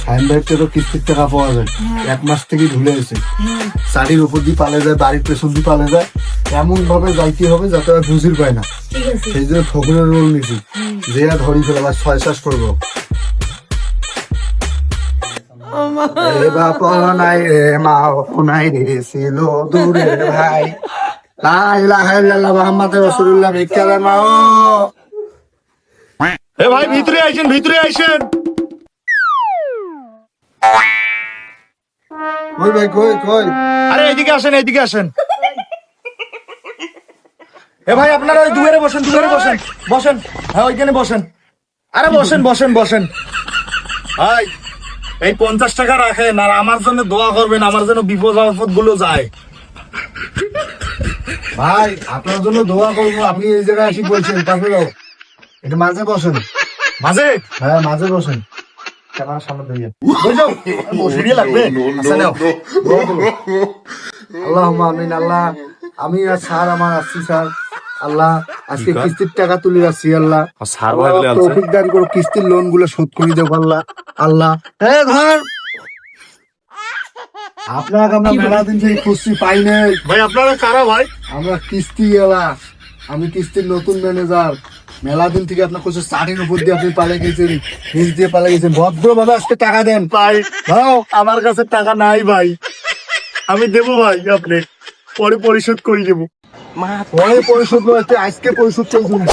সাইনবাইটে কিস্তির টাকা পাওয়া যায়, 1 মাস থেকে ঝুলে আছে, শাড়ির উপর দিয়ে পালে যায়, বাড়ির পেছন দিয়ে পালে যায়, এমন ভাবে যাইতে হবে যাতে আর বুঝির পায় না। সেই জন্য ঠকুরের রোল নিছি, যে ধরি ফেলে বা 6 শ্বাস করবো। নাই রে মা নাই রে ছিল দূরের ভাই, লা ইলাহা ইল্লাল্লাহ মুহাম্মাদুর রাসূলুল্লাহ ভিক্ষা দেন মা। এ ভাই ভিতরে আইছেন, ভিতরে আইছেন। কই ভাই কই কই? আরে এদিকে আসেন, এদিকে আসেন। এ ভাই আপনারা ওই দুয়ারে বসেন, দুয়ারে বসেন, বসেন। হ্যাঁ ওইখানে বসেন। আরে বসেন বসেন বসেন। ভাই এই 50 টাকা রাখেন আর আমার জন্য দোয়া করবেন, আমার জন্য বিপদ আপদ গুলো যায়। ভাই আপনার জন্য দোয়া করবো, আপনি এই জায়গায় আসি বলছেন, তারপরে এটা মাঝে বসেন। মাঝে? হ্যাঁ মাঝে বসেন, ক্যামেরার সামনে দিয়ে বুঝছো বসে দিয়ে লাগবে। আচ্ছা নাও। আল্লাহুম্মা আমিন। আল্লাহ আমি আর স্যার আমার আসছি স্যার, আল্লাহ আজকে কিস্তির টাকা তুলে যাচ্ছি, আল্লাহ স্যার তৌফিক দান করো, কিস্তির লোন গুলো শোধ করে দেবো আল্লাহ। আল্লাহ ঘর আপনাকে আমরা মেলা দিন থেকে খুঁজছি পাই নাই। ভাই আপনারা কারা ভাই? আমরা কিস্তি এলা, আমি কিস্তির নতুন ম্যানেজার। মেলা দিন থেকে আপনার কোথাও শাড়ির উপর দিয়ে আপনি পালে গেছেন, নিচ দিয়ে পালে গেছেন, ভদ্রভাবে আজকে টাকা দেন। ভাই আমার কাছে টাকা নাই ভাই, আমি দেবো ভাই, আপনি পরে পরিশোধ করে দেবো। পরে পরিশোধ করতে আজকে পরিশোধ চলছে না।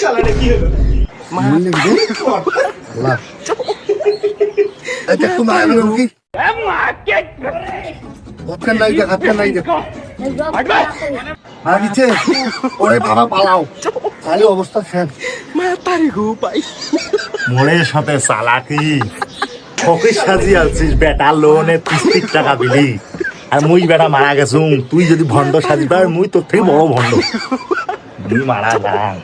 বুঝলেন কি? আল্লাহ। এটা একটু মারবেন কি? হাতখান নাই দেখ, হাতখান নাই দেখ। আর দিচ্ছে, ওরে বাবা পালাও, তাহলে অবস্থা শেষ। মোড়ের সাথে চালাকি ফকির সাজি আছিস, বেটা লোনে 30 টাকা দিলি আর মুই বেটা মারা গেছুম। তুই যদি ভণ্ড সাজি পার, মুই তোর থেকে বড় ভণ্ড, মুই মারা যাং।